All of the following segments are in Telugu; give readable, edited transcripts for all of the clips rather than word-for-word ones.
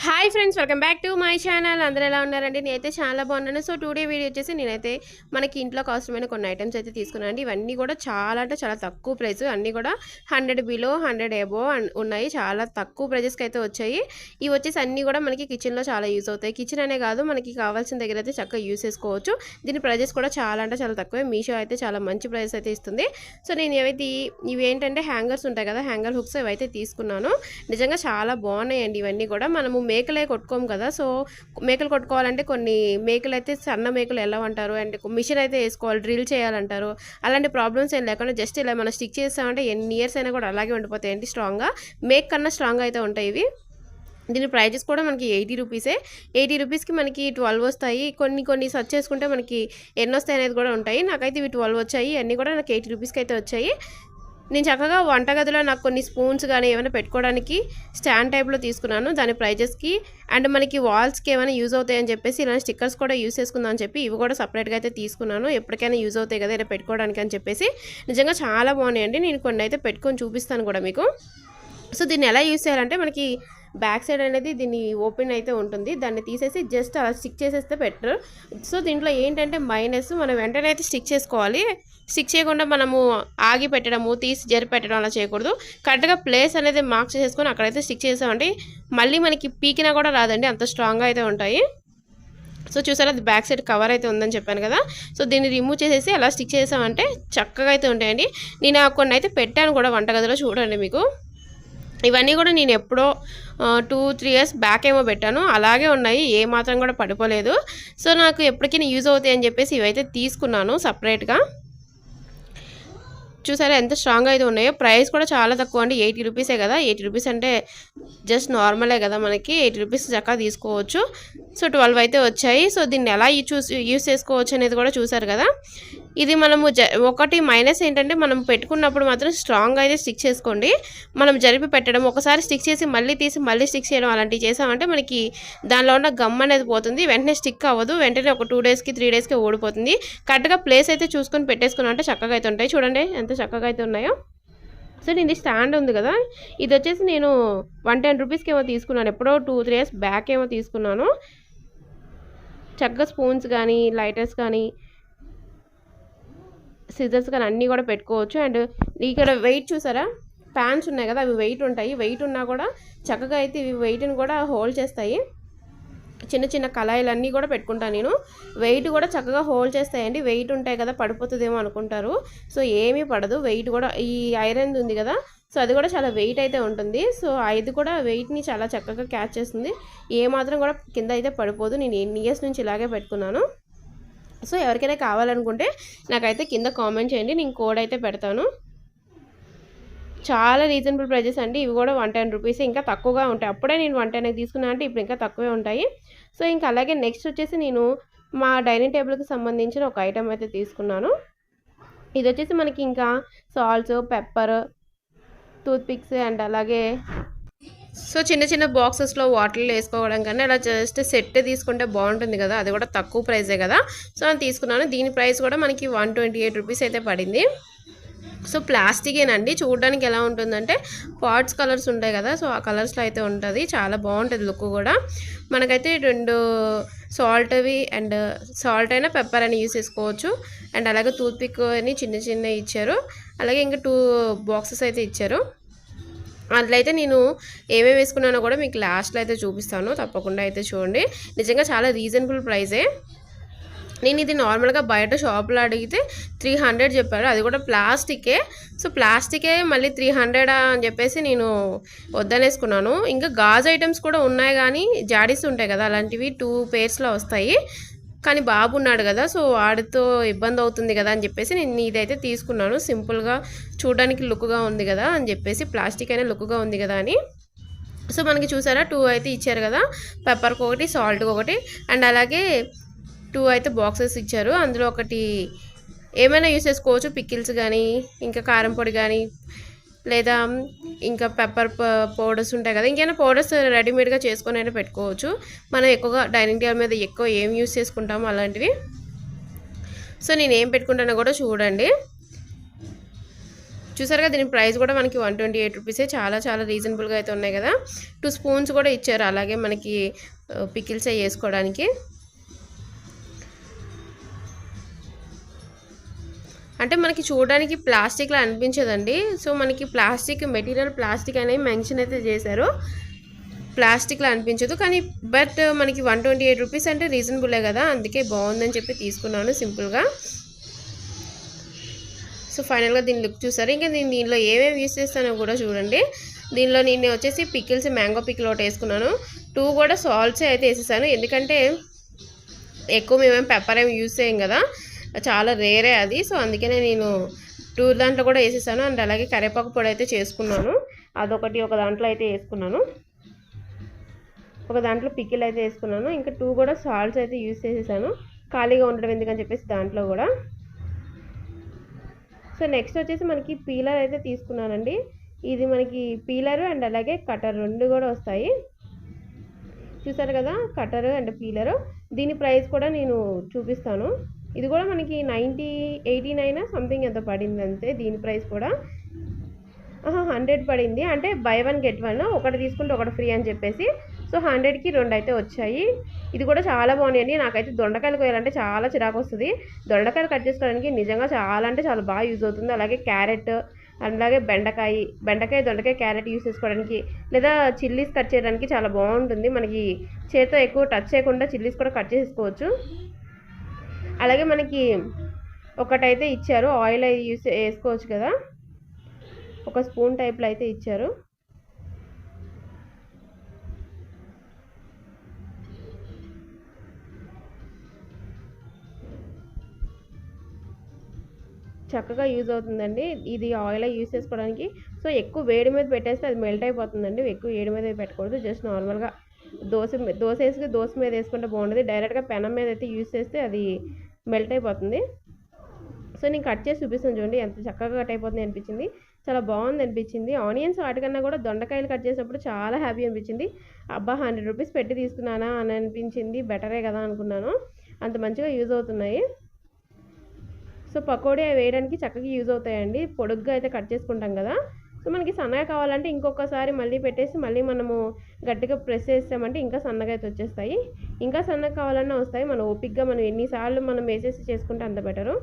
Hi friends, welcome back to my channel. అందరూ ఎలా ఉన్నారండి? నేనైతే చాలా బాగున్నాను. సో టుడే వీడియో వచ్చేసి నేనైతే మనకి ఇంట్లో అవసరమైన కొన్ని ఐటమ్స్ అయితే తీసుకున్నాను అండి. ఇవన్నీ కూడా చాలా అంటే చాలా తక్కువ ప్రైస్, అన్నీ కూడా 100 బిలో 100 ఎబో ఉన్నాయి. చాలా తక్కువ ప్రైజెస్కి అయితే వచ్చాయి. ఇవి వచ్చేసి అన్నీ కూడా మనకి కిచెన్లో చాలా యూస్ అవుతాయి. కిచెన్ అనే కాదు, మనకి కావాల్సిన దగ్గర అయితే చక్కగా యూస్ చేసుకోవచ్చు. దీని ప్రైజెస్ కూడా చాలా అంటే చాలా తక్కువే. మీషో అయితే చాలా మంచి ప్రైస్ అయితే ఇస్తుంది. సో నేను ఇవి ఏంటంటే హ్యాంగర్స్ ఉంటాయి కదా, హ్యాంగర్ హుక్స్ ఇవైతే తీసుకున్నాను. నిజంగా చాలా బాగున్నాయండి. ఇవన్నీ కూడా మనము మేకలే కొట్టుకోము కదా, సో మేకలు కొట్టుకోవాలంటే కొన్ని మేకలు అయితే సన్న మేకలు ఎలా అంటారు, అండ్ మిషన్ అయితే వేసుకోవాలి, డ్రిల్ చేయాలంటారు. అలాంటి ప్రాబ్లమ్స్ ఏం లేకుండా జస్ట్ ఇలా మనం స్టిక్ చేస్తామంటే ఎన్ని ఇయర్స్ అయినా కూడా అలాగే ఉండిపోతాయండి. స్ట్రాంగ్గా మేక్ కన్నా స్ట్రాంగ్ అయితే ఉంటాయి ఇవి. దీని ప్రైజెస్ కూడా మనకి 80 రూపీసే. 80 రూపీస్కి మనకి 12 వస్తాయి. కొన్ని సెర్చ్ చేసుకుంటే మనకి ఎన్ని వస్తాయి అనేది కూడా ఉంటాయి. నాకైతే ఇవి 12 వచ్చాయి. అన్నీ కూడా నాకు 80 రూపీస్కి అయితే వచ్చాయి. నేను చక్కగా వంటగదిలో నాకు కొన్ని స్పూన్స్ కానీ ఏమైనా పెట్టుకోవడానికి స్టాండ్ టైప్లో తీసుకున్నాను దాని ప్రైజెస్కి. అండ్ మనకి వాల్స్కి ఏమైనా యూజ్ అవుతాయని చెప్పేసి ఇలా స్టిక్కర్స్ కూడా యూజ్ చేసుకుందాం అని చెప్పి ఇవి కూడా సపరేట్గా అయితే తీసుకున్నాను. ఎప్పటికైనా యూజ్ అవుతాయి కదా ఇలా పెట్టుకోవడానికి అని చెప్పేసి. నిజంగా చాలా బాగున్నాయండి. నేను కొన్ని అయితే పెట్టుకొని చూపిస్తాను కూడా మీకు. సో దీన్ని ఎలా యూజ్ చేయాలంటే మనకి బ్యాక్ సైడ్ అనేది దీన్ని ఓపెన్ అయితే ఉంటుంది. దాన్ని తీసేసి జస్ట్ అలా స్టిక్ చేసేస్తే బెటర్. సో దీంట్లో ఏంటంటే మైనస్, మనం వెంటనే అయితే స్టిక్ చేసుకోవాలి. స్టిక్ చేయకుండా మనము ఆగి పెట్టడము, తీసి జరి పెట్టడం అలా చేయకూడదు. కరెక్ట్గా ప్లేస్ అనేది మార్క్ చేసుకొని అక్కడైతే స్టిక్ చేసామంటే మళ్ళీ మనకి పీకినా కూడా రాదండి, అంత స్ట్రాంగ్గా అయితే ఉంటాయి. సో చూసారా, అది బ్యాక్ సైడ్ కవర్ అయితే ఉందని చెప్పాను కదా. సో దీన్ని రిమూవ్ చేసేసి అలా స్టిక్ చేసామంటే చక్కగా అయితే ఉంటాయండి. నేను కొన్ని అయితే పెట్టాను కూడా వంటగదిలో, చూడండి మీకు. ఇవన్నీ కూడా నేను ఎప్పుడో 2-3 ఇయర్స్ బ్యాక్ ఏమో పెట్టాను, అలాగే ఉన్నాయి, ఏ మాత్రం కూడా పడిపోలేదు. సో నాకు ఎప్పటికైనా యూజ్ అవుతాయి అని చెప్పేసి ఇవైతే తీసుకున్నాను సపరేట్గా. చూసారా ఎంత స్ట్రాంగ్గా అయితే ఉన్నాయో. ప్రైస్ కూడా చాలా తక్కువ అండి, 80 రూపీసే కదా. 80 రూపీస్ అంటే జస్ట్ నార్మలే కదా, మనకి 80 రూపీస్ చక్కగా తీసుకోవచ్చు. సో 12 అయితే వచ్చాయి. సో దీన్ని ఎలా యూస్ చేసుకోవచ్చు అనేది కూడా చూసారు కదా. ఇది మనము ఒకటి మైనస్ ఏంటంటే మనం పెట్టుకున్నప్పుడు మాత్రం స్ట్రాంగ్ అయితే స్టిక్ చేసుకోండి. మనం జరిపి పెట్టడం, ఒకసారి స్టిక్ చేసి మళ్ళీ తీసి మళ్ళీ స్టిక్ చేయడం అలాంటివి చేసామంటే మనకి దానిలో ఉన్న గమ్ అనేది పోతుంది, వెంటనే స్టిక్ అవ్వదు. వెంటనే ఒక 2 డేస్కి 3 డేస్కి ఓడిపోతుంది. కరెక్ట్గా ప్లేస్ అయితే చూసుకొని పెట్టేసుకున్నాం అంటే చక్కగా అయితే ఉంటాయి. చూడండి ఎంత చక్కగా అయితే ఉన్నాయో. సో దీని స్టాండ్ ఉంది కదా, ఇది వచ్చేసి నేను 110 రూపీస్కి ఏమో తీసుకున్నాను. ఎప్పుడో 2-3 ఇయర్స్ బ్యాక్ ఏమో తీసుకున్నాను. చక్కగా స్పూన్స్ కానీ, లైటర్స్ కానీ, సిజర్స్ కానీ అన్నీ కూడా పెట్టుకోవచ్చు. అండ్ ఇక్కడ వెయిట్ చూసారా, ప్యాన్స్ ఉన్నాయి కదా, అవి వెయిట్ ఉంటాయి. వెయిట్ ఉన్నా కూడా చక్కగా అయితే ఇవి వెయిట్ని కూడా హోల్డ్ చేస్తాయి. చిన్న చిన్న కళాయిలన్నీ కూడా పెట్టుకుంటాను నేను. వెయిట్ కూడా చక్కగా హోల్డ్ చేస్తాయండి. వెయిట్ ఉంటాయి కదా పడిపోతుందేమో అనుకుంటారు, సో ఏమీ పడదు. వెయిట్ కూడా ఈ ఐరన్ ఉంది కదా, సో అది కూడా చాలా వెయిట్ అయితే ఉంటుంది. సో ఇది కూడా వెయిట్ని చాలా చక్కగా క్యాచ్ చేస్తుంది, ఏ మాత్రం కూడా కింద అయితే పడిపోదు. నేను ఎన్ని ఇయర్స్ నుంచి ఇలాగే పెట్టుకున్నాను. సో ఎవరికైనా కావాలనుకుంటే నాకైతే కింద కామెంట్ చేయండి, నేను కోడ్ అయితే పెడతాను. చాలా రీజనబుల్ ప్రైజెస్ అండి. ఇవి కూడా 110 రూపీస్, ఇంకా తక్కువగా ఉంటాయి. అప్పుడే నేను 110 తీసుకున్నాను అంటే ఇప్పుడు ఇంకా తక్కువే ఉంటాయి. సో ఇంకా అలాగే నెక్స్ట్ వచ్చేసి నేను మా డైనింగ్ టేబుల్కి సంబంధించిన ఒక ఐటమ్ అయితే తీసుకున్నాను. ఇది వచ్చేసి మనకి ఇంకా సాల్ట్స్, పెప్పర్, టూత్పిక్స్ అండ్ అలాగే సో చిన్న చిన్న బాక్సెస్లో వాటర్లో వేసుకోవడం కన్నా అలా జస్ట్ సెట్ తీసుకుంటే బాగుంటుంది కదా, అది కూడా తక్కువ ప్రైజే కదా. సో నేను తీసుకున్నాను. దీని ప్రైస్ కూడా మనకి 128 రూపీస్ అయితే పడింది. సో ప్లాస్టికేనండి, చూడడానికి ఎలా ఉంటుందంటే పాట్స్ కలర్స్ ఉంటాయి కదా, సో ఆ కలర్స్లో అయితే ఉంటుంది. చాలా బాగుంటుంది లుక్ కూడా. మనకైతే 2 సాల్ట్వి అండ్ సాల్ట్ అయినా పెప్పర్ అయినా యూస్ చేసుకోవచ్చు. అండ్ అలాగే టూత్పిక్ అని చిన్న చిన్న ఇచ్చారు. అలాగే ఇంకా 2 బాక్సెస్ అయితే ఇచ్చారు. అందులో అయితే నేను ఏమేమి వేసుకున్నానో కూడా మీకు లాస్ట్లో అయితే చూపిస్తాను, తప్పకుండా అయితే చూడండి. నిజంగా చాలా రీజనబుల్ ప్రైజే. నేను ఇది నార్మల్గా బయట షాప్లో అడిగితే 300 చెప్పారు, అది కూడా ప్లాస్టికే. సో ప్లాస్టికే మళ్ళీ 300 అని చెప్పేసి నేను వద్దనేసుకున్నాను. ఇంకా గాజు ఐటమ్స్ కూడా ఉన్నాయి కానీ జాడీస్ ఉంటాయి కదా, అలాంటివి 2 పేర్స్లో వస్తాయి. కానీ బాబు ఉన్నాడు కదా, సో వాడితో ఇబ్బంది అవుతుంది కదా అని చెప్పేసి నేను ఇదైతే తీసుకున్నాను. సింపుల్గా చూడడానికి లుక్గా ఉంది కదా అని చెప్పేసి, ప్లాస్టిక్ అయినా లుక్గా ఉంది కదా అని. సో మనకి చూసారా 2 అయితే ఇచ్చారు కదా, పెప్పర్కి ఒకటి, సాల్ట్కి ఒకటి, అండ్ అలాగే 2 అయితే బాక్సెస్ ఇచ్చారు. అందులో ఒకటి ఏమైనా యూస్ చేసుకోవచ్చు, పికిల్స్ కానీ, ఇంకా కారం పొడి కానీ, లేదా ఇంకా పెప్పర్ పౌడర్స్ ఉంటాయి కదా, ఇంకేమైనా పౌడర్స్ రెడీమేడ్గా చేసుకొని అయినా పెట్టుకోవచ్చు. మనం ఎక్కువగా డైనింగ్ టేబుల్ మీద ఎక్కువ ఏం యూస్ చేసుకుంటామో అలాంటివి. సో నేను ఏం పెట్టుకుంటానో కూడా చూడండి. చూసారుగా దీని ప్రైస్ కూడా మనకి 128 రూపీసే. చాలా చాలా రీజనబుల్గా అయితే ఉన్నాయి కదా. 2 స్పూన్స్ కూడా ఇచ్చారు, అలాగే మనకి పికిల్స్ వేసుకోవడానికి. అంటే మనకి చూడడానికి ప్లాస్టిక్లా అనిపించదండి. సో మనకి ప్లాస్టిక్ మెటీరియల్ ప్లాస్టిక్ అనేది మెన్షన్ అయితే చేశారు, ప్లాస్టిక్లా అనిపించదు. కానీ బట్ మనకి 128 రూపీస్ అంటే రీజనబులే కదా, అందుకే బాగుందని చెప్పి తీసుకున్నాను సింపుల్గా. సో ఫైనల్గా దీని లుక్ చూసారు. ఇంకా నేను దీనిలో ఏమేమి యూస్ చేస్తానో కూడా చూడండి. దీనిలో నేను వచ్చేసి పికిల్స్, మ్యాంగో పికిల్ ఒకటి వేసుకున్నాను. 2 కూడా సాల్ట్సే అయితే వేసేసాను, ఎందుకంటే ఎక్కువ మేమేం పెప్పర్ ఏమి యూస్ చేయం కదా, చాలా రేరే అది. సో అందుకనే నేను 2 దాంట్లో కూడా వేసేసాను. అండ్ అలాగే కరివేపాకు పొడి అయితే చేసుకున్నాను, అదొకటి ఒక దాంట్లో అయితే వేసుకున్నాను. ఒక దాంట్లో పికిల్ అయితే వేసుకున్నాను. ఇంకా 2 కూడా సాల్ట్స్ అయితే యూస్ చేసేసాను, ఖాళీగా ఉండడం ఎందుకని చెప్పేసి దాంట్లో కూడా. సో నెక్స్ట్ వచ్చేసి మనకి పీలర్ అయితే తీసుకున్నానండి. ఇది మనకి పీలర్ అండ్ అలాగే కటర్ 2 కూడా వస్తాయి. చూసారు కదా, కటర్ అండ్ పీలరు. దీని ప్రైస్ కూడా నేను చూపిస్తాను. ఇది కూడా మనకి 89 సంథింగ్ ఎంత పడింది అంతే. దీని ప్రైస్ కూడా 100 పడింది, అంటే బై 1 గెట్ 1, ఒకటి తీసుకుంటే ఒకటి ఫ్రీ అని చెప్పేసి. సో 100కి 2 అయితే వచ్చాయి. ఇది కూడా చాలా బాగున్నాయండి. నాకైతే దొండకాయలు కోయాలంటే చాలా చిరాకు వస్తుంది. దొండకాయలు కట్ చేసుకోవడానికి నిజంగా చాలా అంటే చాలా బాగా యూజ్ అవుతుంది. అలాగే క్యారెట్, అలాగే బెండకాయ, దొండకాయ, క్యారెట్ యూస్ చేసుకోవడానికి, లేదా చిల్లీస్ కట్ చేయడానికి చాలా బాగుంటుంది. మనకి చేతితో ఎక్కువ టచ్ చేయకుండా చిల్లీస్ కూడా కట్ చేసుకోవచ్చు. అలాగే మనకి ఒకటైతే ఇచ్చారు, ఆయిల్ వేసుకోవచ్చు కదా, ఒక స్పూన్ టైప్లో అయితే ఇచ్చారు. చక్కగా యూజ్ అవుతుందండి. ఇది ఆయిల్ యూజ్ చేసుకోవడానికి. సో ఎక్కువ వేడి మీద పెట్టేస్తే అది మెల్ట్ అయిపోతుందండి. ఎక్కువ వేడి మీద పెట్టకూడదు, జస్ట్ నార్మల్గా దోశ మీద వేసుకుంటే బాగుంటుంది. డైరెక్ట్గా పెనం మీద అయితే యూజ్ చేస్తే అది మెల్ట్ అయిపోతుంది. సో నేను కట్ చేసి చూపిస్తాను చూడండి, ఎంత చక్కగా కట్ అయిపోతుంది అనిపించింది, చాలా బాగుంది అనిపించింది. ఆనియన్స్ వాటికన్నా కూడా దొండకాయలు కట్ చేసినప్పుడు చాలా హ్యాపీ అనిపించింది. అబ్బా 100 రూపీస్ పెట్టి తీసుకున్నానా అని అనిపించింది, బెటరే కదా అనుకున్నాను, అంత మంచిగా యూజ్ అవుతున్నాయి. సో పకోడీ వేయడానికి చక్కగా యూజ్ అవుతాయండి. పొడుగ్గా అయితే కట్ చేసుకుంటాం కదా. సో మనకి సన్నగా కావాలంటే ఇంకొకసారి మళ్ళీ పెట్టేసి మళ్ళీ మనము గట్టిగా ప్రెస్ చేస్తామంటే ఇంకా సన్నగా అయితే వచ్చేస్తాయి. ఇంకా సన్నగా కావాలన్నా వస్తాయి. మనం ఓపిక్గా మనం ఎన్నిసార్లు మనం వేసేసి చేసుకుంటే అంత బెటరు.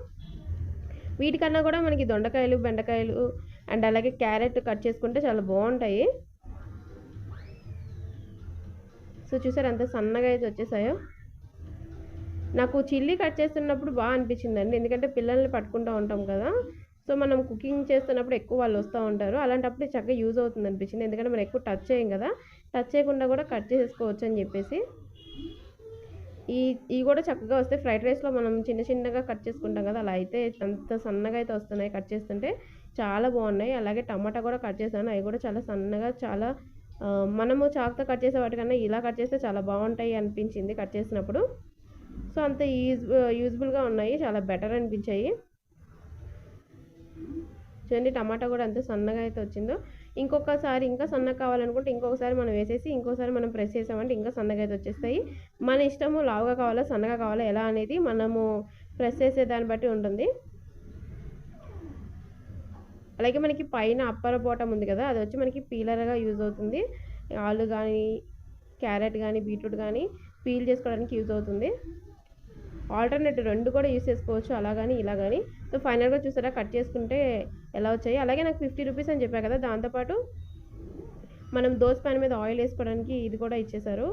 వీటికన్నా కూడా మనకి దొండకాయలు, బెండకాయలు అండ్ అలాగే క్యారెట్ కట్ చేసుకుంటే చాలా బాగుంటాయి. సో చూసారు ఎంత సన్నగా అయితే వచ్చేసాయో. నాకు చిల్లీ కట్ చేస్తున్నప్పుడు బాగా అనిపించిందండి, ఎందుకంటే పిల్లల్ని పట్టుకుంటూ ఉంటాం కదా. సో మనం కుకింగ్ చేస్తున్నప్పుడు ఎక్కువ వాళ్ళు వస్తూ ఉంటారు, అలాంటప్పుడు చక్కగా యూజ్ అవుతుంది అనిపించింది. ఎందుకంటే మనం ఎక్కువ టచ్ చేయం కదా, టచ్ చేయకుండా కూడా కట్ చేసుకోవచ్చు అని చెప్పేసి. ఇవి కూడా చక్కగా వస్తాయి. ఫ్రైడ్ రైస్లో మనం చిన్నగా కట్ చేసుకుంటాం కదా, అలా అయితే అంత సన్నగా అయితే వస్తున్నాయి కట్ చేస్తుంటే, చాలా బాగున్నాయి. అలాగే టమాటా కూడా కట్ చేశాను, అవి కూడా చాలా సన్నగా, చాలా మనము చాకుతో కట్ చేసే వాటికన్నా ఇలా కట్ చేస్తే చాలా బాగుంటాయి అనిపించింది కట్ చేసినప్పుడు. సో అంత యూజ్ఫుల్గా ఉన్నాయి, చాలా బెటర్ అనిపించాయి. చూడండి టమాటా కూడా అంత సన్నగా అయితే వచ్చిందో. ఇంకొకసారి ఇంకా సన్నగా కావాలనుకుంటే ఇంకొకసారి మనం వేసేసి ఇంకోసారి మనం ప్రెస్ చేసామంటే ఇంకా సన్నగా అయితే వచ్చేస్తాయి. మన ఇష్టము, లావుగా కావాలా సన్నగా కావాలా ఎలా అనేది మనము ప్రెస్ చేసే దాన్ని బట్టి ఉంటుంది. అలాగే మనకి పైన అప్పర్ బాటమ్ ఉంది కదా, అది వచ్చి మనకి పీలర్గా యూజ్ అవుతుంది. ఆలు కానీ, క్యారెట్ కానీ, బీట్రూట్ కానీ పీల్ చేసుకోవడానికి యూజ్ అవుతుంది. ఆల్టర్నేట్ 2 కూడా యూస్ చేసుకోవచ్చు, అలా కానీ ఇలా కానీ. సో ఫైనల్గా చూసారా కట్ చేసుకుంటే ఎలా వచ్చాయి. అలాగే నాకు 50 రూపీస్ అని చెప్పా కదా, దాంతోపాటు మనం దోశ ప్యాన్ మీద ఆయిల్ వేసుకోవడానికి ఇది కూడా ఇచ్చేసారు.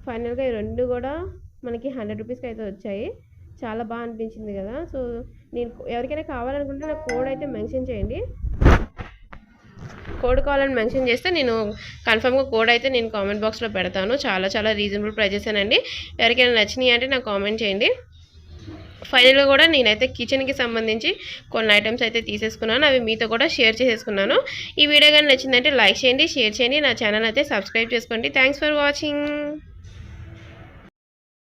ఫైనల్గా ఈ 2 కూడా మనకి 100 రూపీస్కి అయితే వచ్చాయి. చాలా బాగా అనిపించింది కదా. సో నేను ఎవరికైనా కావాలనుకుంటే నాకు కోడ్ అయితే మెన్షన్ చేయండి. కోడ్ కావాలని మెన్షన్ చేస్తే నేను కన్ఫర్మ్గా కోడ్ అయితే నేను కామెంట్ బాక్స్లో పెడతాను. చాలా చాలా రీజనబుల్ ప్రైజెసేనండి. ఎవరికైనా నచ్చినాయి అంటే నాకు కామెంట్ చేయండి. ఫైనల్గా కూడా నేనైతే కిచెన్కి సంబంధించి కొన్ని ఐటమ్స్ అయితే తీసేసుకున్నాను, అవి మీతో కూడా షేర్ చేసేసుకున్నాను. ఈ వీడియో కానీ నచ్చిందంటే లైక్ చేయండి, షేర్ చేయండి, నా ఛానల్ అయితే సబ్స్క్రైబ్ చేసుకోండి. Thanks for watching.